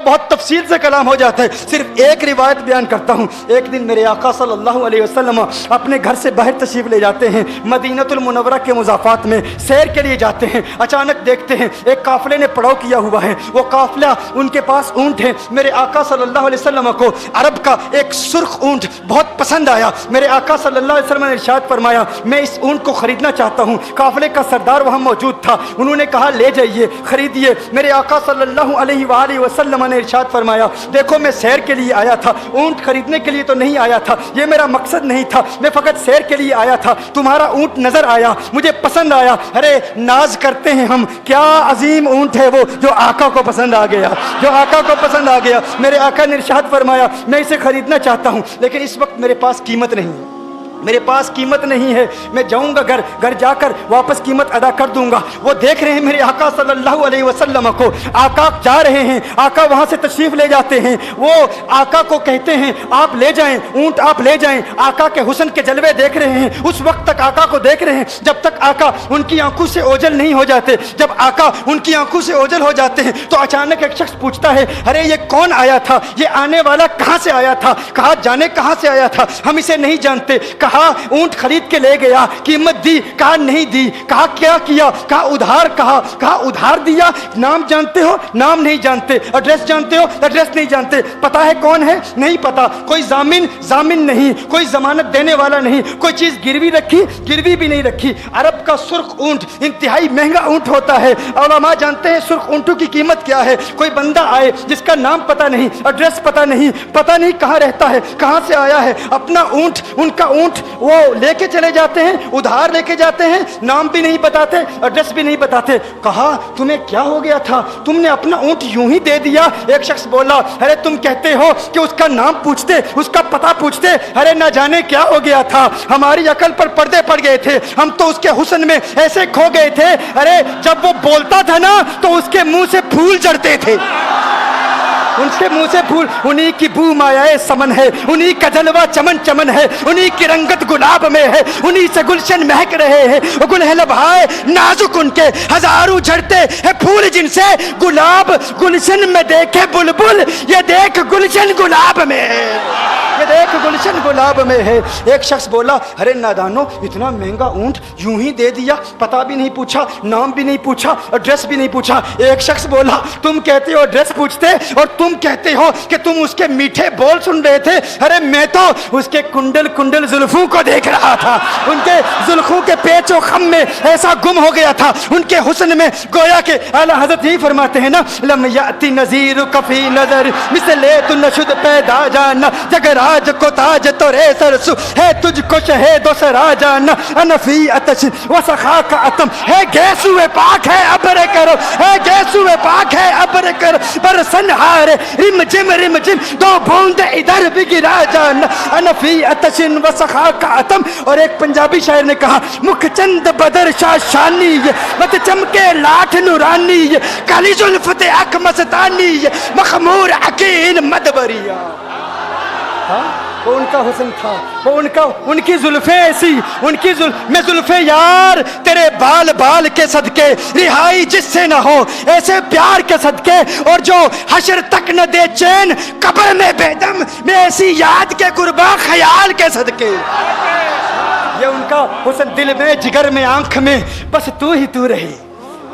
بہت تفصیل سے کلام ہو جاتا ہے، صرف ایک روایت بیان کرتا ہوں۔ ایک دن میرے آقا صلی اللہ علیہ وسلم اپنے گھر سے باہر تشریف لے جاتے ہیں، مدینہ المنورہ کے مضافات میں سیر کے لیے جاتے ہیں۔ اچانک دیکھتے ہیں ایک قافلے نے پڑاؤ کیا ہوا ہے، وہ قافلہ ان کے پاس اونٹ ہے۔ میرے آقا صلی اللہ علیہ وسلم کو عرب کا ایک سرخ اونٹ بہت پسند آیا۔ میرے آقا صلی اللہ علیہ وسلم نے ارشاد فرمایا میں اس اونٹ کو خریدنا چاہتا ہوں۔ قافلے کا سردار وہاں موجود تھا، انہوں نے کہا لے جائیے، خریدیے۔ میرے آقا صلی اللہ علیہ وآلہ وسلم نے ارشاد فرمایا دیکھو میں سیر کے لیے آیا تھا، اونٹ خریدنے کے لیے تو نہیں آیا تھا، یہ میرا مقصد نہیں تھا، میں فقط سیر کے لیے آیا تھا۔ تمہارا اونٹ نظر آیا، مجھے پسند آیا۔ ارے ناز کرتے ہیں ہم، کیا عظیم اونٹ ہے وہ جو آقا کو پسند آ گیا، جو آقا کو پسند آ گیا۔ میرے آقا نے ارشاد فرمایا میں اسے خریدنا چاہتا ہوں لیکن اس وقت میرے پاس قیمت نہیں ہے، میرے پاس قیمت نہیں ہے، میں جاؤں گا گھر جا کر واپس قیمت ادا کر دوں گا۔ وہ دیکھ رہے ہیں میرے آقا صلی اللہ علیہ وسلم کو، آقا جا رہے ہیں، آقا وہاں سے تشریف لے جاتے ہیں۔ وہ آقا کو کہتے ہیں آپ لے جائیں اونٹ، آپ لے جائیں۔ آقا کے حسن کے جلوے دیکھ رہے ہیں، اس وقت تک آقا کو دیکھ رہے ہیں جب تک آقا ان کی آنکھوں سے اوجھل نہیں ہو جاتے۔ جب آقا ان کی آنکھوں سے اوجھل ہو جاتے ہیں تو اچانک ایک شخص پوچھتا ہے ارے یہ کون آیا تھا، یہ آنے والا کہاں سے آیا تھا؟ کہا جانے کہاں سے آیا تھا، ہم اسے نہیں جانتے۔ کہا اونٹ خرید کے لے گیا، قیمت دی؟ کہا نہیں دی۔ کہا کیا کیا؟ کہا ادھار۔ کہا ادھار دیا؟ نام جانتے ہو؟ نام نہیں جانتے۔ ایڈریس جانتے ہو؟ ایڈریس نہیں جانتے۔ پتا ہے کون ہے؟ نہیں پتا۔ کوئی ضامن نہیں، کوئی ضمانت دینے والا نہیں، کوئی چیز گروی رکھی؟ گروی بھی نہیں رکھی۔ عرب کا سرخ اونٹ انتہائی مہنگا اونٹ ہوتا ہے، علماء جانتے ہیں سرخ اونٹوں کی قیمت کیا ہے۔ کوئی بندہ آئے جس کا نام پتا نہیں، ایڈریس پتا نہیں کہاں رہتا ہے، کہاں سے آیا ہے، اپنا اونٹ، ان کا اونٹ وہ لے کے چلے جاتے ہیں، ادھار لے کے جاتے ہیں، نام بھی نہیں بتاتے، ایڈریس بھی نہیں بتاتے۔ کہا تمہیں کیا ہو گیا تھا، تم نے اپنا اونٹ یوں ہی دے دیا؟ ایک شخص بولا ارے تم کہتے ہو کہ اس کا نام پوچھتے، اس کا پتہ پوچھتے، ارے نہ جانے کیا ہو گیا تھا، ہماری عقل پر پردے پڑ گئے تھے، ہم تو اس کے حسن میں ایسے کھو گئے تھے، ارے جب وہ بولتا تھا نا تو اس کے منہ سے پھول جھڑتے تھے، ان کے منہ سے پھول، انہی کی بو مایائے سمن ہے، انہی کا جلوہ چمن چمن ہے، انہی کی رنگت گلاب میں ہے، انہی سے گلشن مہک رہے ہیں، گل ہے لبھائے نازک ان کے، ہزاروں جھڑتے ہیں پھول جن سے گلاب گلشن میں دیکھے بلبل، یہ دیکھ گلشن گلاب میں ہے، یہ دیکھ گلشن گلاب میں ہے۔ ایک شخص بولا ارے نادانو اتنا مہنگا اونٹ یوں ہی دے دیا، پتہ بھی نہیں پوچھا، نام بھی نہیں پوچھا، ایڈریس بھی نہیں پوچھا۔ ایک شخص بولا تم کہتے ہو ایڈریس پوچھتے اور تم کہتے ہو کہ تم اس کے میٹھے بول سن رہے تھے، ارے میں تو اس کے کنڈل زلفوں کو دیکھ رہا تھا، ان کے زلفوں کے پیچ و خم میں ایسا گم ہو گیا تھا، ان کے حسن میں گویا کہ اعلیٰ حضرت یہی فرماتے ہیں نا لم یاتی نذیر کفی نظر مثل تو نشد پیدا جانا، جگراج کو تاج تو رے سرسو ہے تجھ کو شہید و سرا جانا، انفی اتش و سخا کا اتم ہے گیسو پاک ہے ابر کرو، ہے گیسو پاک ہے ابر کرو، برسن ہار رم جم دو بوند ادھر بھی گرا جانا، انفی اتشن و سخا کا اتم۔ اور ایک پنجابی شاعر نے کہا مکھ چند بدر شاہ شانی مت چمکے لاٹھ نورانی، کالی زلفت اک مستانی، مخمور عقیل مدبریا۔ وہ ان کا حسن تھا، وہ ان کی زلفیں ایسی، میں زلفیں یار تیرے بال کے صدقے، رہائی جس سے نہ ہو ایسے پیار کے صدقے، اور جو حشر تک نہ دے چین قبر میں بیدم، میں ایسی یاد کے قرباں خیال کے صدقے۔ یہ ان کا حسن، دل میں جگر میں آنکھ میں بس تو ہی تو رہے،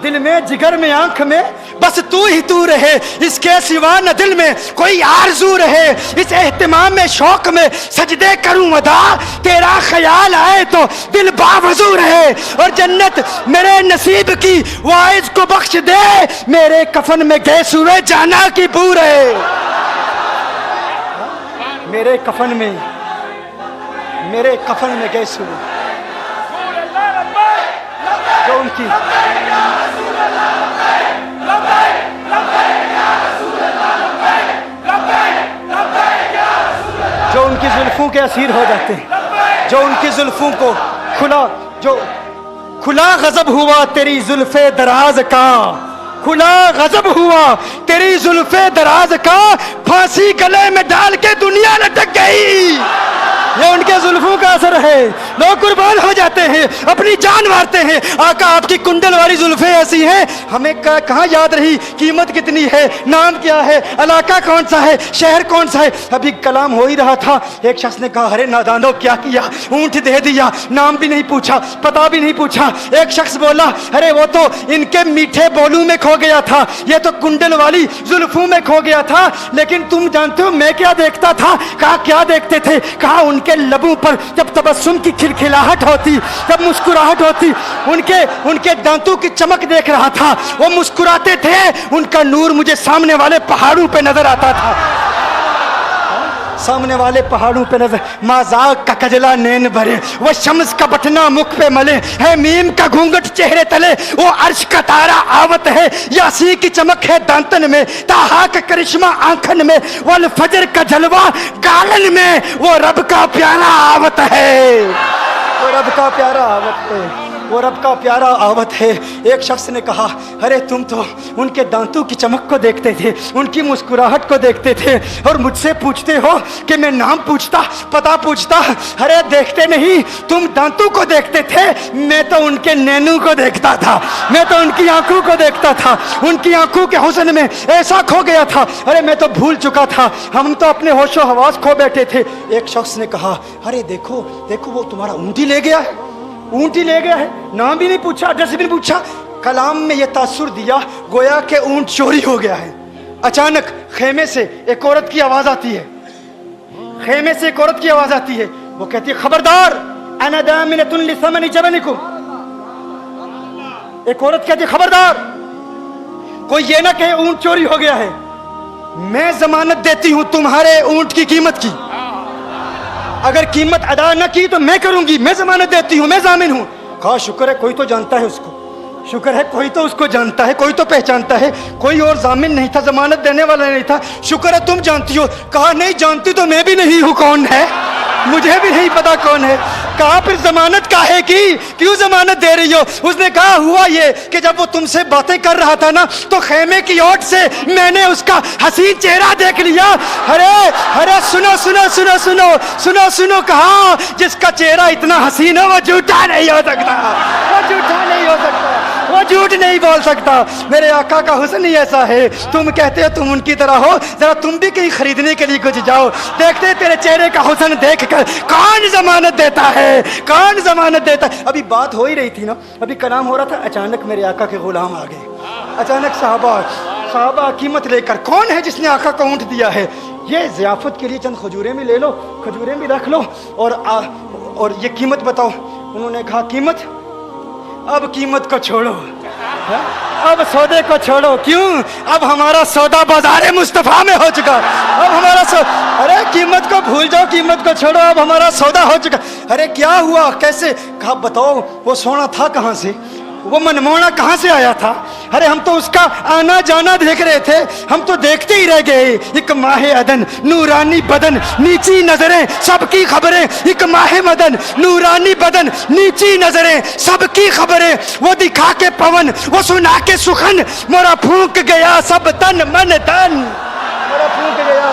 دل میں جگر میں آنکھ میں بس تو ہی تو رہے، اس کے سوا نہ دل میں کوئی آرزو رہے، اس اہتمام میں شوق میں سجدے کروں ادا، تیرا خیال آئے تو دل باوضو رہے، اور جنت میرے نصیب کی وائز کو بخش دے، میرے کفن میں گیس ہوئے جانا کی بو رہے، میرے کفن میں گیس ہوئے جو ان کی زلفوں کے اسیر ہو جاتے ہیں، جو ان کی زلفوں کو کھلا غضب ہوا تیری زلف دراز کا، کھلا غضب ہوا تیری زلف دراز کا، پھانسی گلے میں ڈال کے دنیا لٹک گئی۔ یہ ان کے زلفوں کا اثر ہے, لوگ قربان ہو جاتے ہیں, اپنی جان مارتے ہیں. آقا آپ کی کنڈل والی زلفیں ایسی ہیں, ہمیں کہاں یاد رہی قیمت کتنی ہے, نام کیا ہے, علاقہ کون سا ہے, شہر کون سا ہے. ابھی کلام ہو ہی رہا تھا, ایک شخص نے کہا ارے نادانو کیا کیا, اونٹ دے دیا, نام بھی نہیں پوچھا, پتہ بھی نہیں پوچھا. ایک شخص بولا ارے وہ تو ان کے میٹھے بولوں میں کھو گیا تھا, یہ تو کنڈل والی زلفوں میں کھو گیا تھا. لیکن تم جانتے ہو میں کیا دیکھتا تھا. کہا کیا دیکھتے تھے. کہا ان کے لبوں پر جب تبسم کی کھلکھلاہٹ ہوتی, جب مسکراہٹ ہوتی, ان کے دانتوں کی چمک دیکھ رہا تھا. وہ مسکراتے تھے, ان کا نور مجھے سامنے والے پہاڑوں پہ نظر آتا تھا, سامنے والے پہاڑوں پہ نظر. مازاق کا کجلا نین بھرے, وہ شمس کا بٹنا مکھ پہ ملے, ہے میم کا گھونگٹ چہرے تلے, وہ عرش کا تارا آوت ہے, یاسی کی چمک ہے دانتن میں, تاہا کا کرشمہ آنکھن میں, والفجر کا جلوہ گالن میں, وہ رب کا پیارا آوت ہے, وہ رب کا پیارا آوت ہے, وہ رب کا پیارا آوت ہے. ایک شخص نے کہا ارے تم تو ان کے دانتوں کی چمک کو دیکھتے تھے, ان کی مسکراہٹ کو دیکھتے تھے, اور مجھ سے پوچھتے ہو کہ میں نام پوچھتا, پتہ پوچھتا. ارے دیکھتے نہیں, تم دانتوں کو دیکھتے تھے, میں تو ان کے نینوں کو دیکھتا تھا, میں تو ان کی آنکھوں کو دیکھتا تھا, ان کی آنکھوں کے حسن میں ایسا کھو گیا تھا. ارے میں تو بھول چکا تھا, ہم تو اپنے ہوش و حواس کھو بیٹھے تھے. ایک شخص نے کہا ارے دیکھو دیکھو وہ تمہارا اونٹ ہی لے گیا ہے, اونٹ ہی لے گیا ہے, نام بھی نہیں پوچھا, ایڈریس بھی نہیں پوچھا. کلام میں یہ تاثر دیا گویا کہ اونٹ چوری ہو گیا ہے. اچانک خیمے سے ایک عورت کی آواز آتی ہے, خیمے سے ایک عورت کی آواز آتی ہے. وہ کہتی ہے خبردار انا دامنۃ لثمن جبنکم. ایک عورت کہتی ہے خبردار کوئی یہ نہ کہے اونٹ چوری ہو گیا ہے, میں ضمانت دیتی ہوں تمہارے اونٹ کی قیمت کی, اگر قیمت ادا نہ کی تو میں کروں گی, میں ضمانت دیتی ہوں, میں ضامن ہوں. کہا شکر ہے کوئی تو جانتا ہے اس کو, شکر ہے کوئی تو اس کو جانتا ہے, کوئی تو پہچانتا ہے, کوئی اور ضامن نہیں تھا, ضمانت دینے والا نہیں تھا, شکر ہے تم جانتی ہو. کہا نہیں جانتی تو میں بھی نہیں ہوں, کون ہے مجھے بھی نہیں پتا کون ہے. کہا پھر ضمانت کاہے کی, کیوں ضمانت دے رہی ہو. اس نے کہا ہوا یہ کہ جب وہ تم سے باتیں کر رہا تھا نا تو خیمے کی اوٹ سے میں نے اس کا حسین چہرہ دیکھ لیا. ارے ارے سنو سنو سنو سنو سنو سنو, کہا جس کا چہرہ اتنا حسین ہے وہ جھوٹا نہیں ہو سکتا, وہ جھوٹا نہیں ہو سکتا, وہ جھوٹ نہیں بول سکتا. میرے آقا کا حسن ہی ایسا ہے. تم کہتے ہو تم ان کی طرح ہو, ذرا تم بھی کہیں خریدنے کے لیے کچھ جاؤ, دیکھتے تیرے چہرے کا حسن دیکھ کر کون ضمانت دیتا ہے, کون ضمانت دیتا ہے. ابھی بات ہو ہی رہی تھی نا, ابھی کلام ہو رہا تھا, اچانک میرے آقا کے غلام آ گئے, اچانک صحابہ قیمت لے کر. کون ہے جس نے آقا کو اونٹ دیا ہے؟ یہ ضیافت کے لیے چند کھجوریں بھی لے لو, کھجوریں بھی رکھ لو, اور یہ قیمت بتاؤ. انہوں نے کہا قیمت, اب قیمت کو چھوڑو, اب سودے کو چھوڑو. کیوں؟ اب ہمارا سودا بازار مصطفیٰ میں ہو چکا, اب ہمارا ارے قیمت کو بھول جاؤ, قیمت کو چھوڑو, اب ہمارا سودا ہو چکا. ارے کیا ہوا, کیسے؟ کہا بتاؤ وہ سونا تھا کہاں سے, وہ منمونا کہاں سے آیا تھا؟ ارے ہم تو اس کا آنا جانا دیکھ رہے تھے, ہم تو دیکھتے ہی رہ گئے. ایک ماہ عدن, نورانی بدن, نیچی نظریں, سب کی خبریں. ایک ماہ مدن, نورانی بدن, نیچی نظریں, سب کی خبریں. وہ دکھا کے پون, وہ سنا کے سخن, میرا پھونک گیا سب تن من تن, میرا پھونک گیا.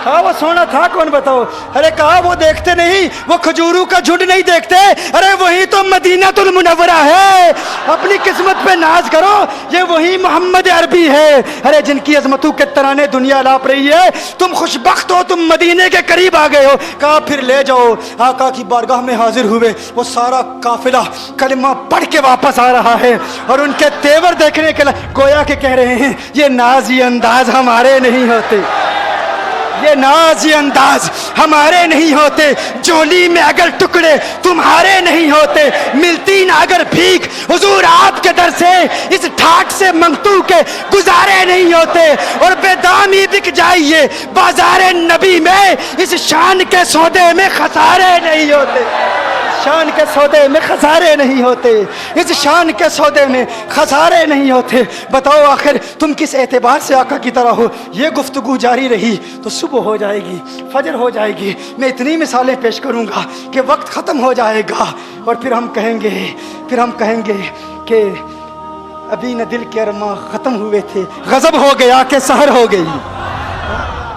کہا وہ سونا تھا کون بتاؤ؟ ارے کہا وہ دیکھتے نہیں, وہ کھجوروں کا جھنڈ نہیں دیکھتے, ارے وہی تو مدینہ المنورہ ہے. اپنی قسمت پہ ناز کرو, یہ وہی محمد عربی ہے. ارے جن کی عظمتوں کے ترانے دنیا لاپ رہی ہے, تم خوشبخت ہو, تم مدینے کے قریب آ گئے ہو. کہا پھر لے جاؤ. آقا کی بارگاہ میں حاضر ہوئے, وہ سارا قافلہ کلمہ پڑھ کے واپس آ رہا ہے, اور ان کے تیور دیکھنے کے لیے گویا کہ کہہ رہے ہیں یہ ناز یہ انداز ہمارے نہیں ہوتے, یہ ناز یہ انداز ہمارے نہیں ہوتے. جولی میں اگر ٹکڑے تمہارے نہیں ہوتے, ملتی نہ اگر بھیک حضور آپ کے در سے, اس ٹھاٹ سے منگتو کے گزارے نہیں ہوتے. اور بے دامی بک جائیے بازار نبی میں, اس شان کے سودے میں خسارے نہیں ہوتے, شان کے سودے میں خسارے نہیں ہوتے, اس شان کے سودے میں خسارے نہیں ہوتے. بتاؤ آخر تم کس اعتبار سے آقا کی طرح ہو. یہ گفتگو جاری رہی تو صبح ہو جائے گی, فجر ہو جائے گی. میں اتنی مثالیں پیش کروں گا کہ وقت ختم ہو جائے گا, اور پھر ہم کہیں گے کہ ابھی نہ دل کے ارماں ختم ہوئے تھے, غضب ہو گیا کہ سحر ہو گئی.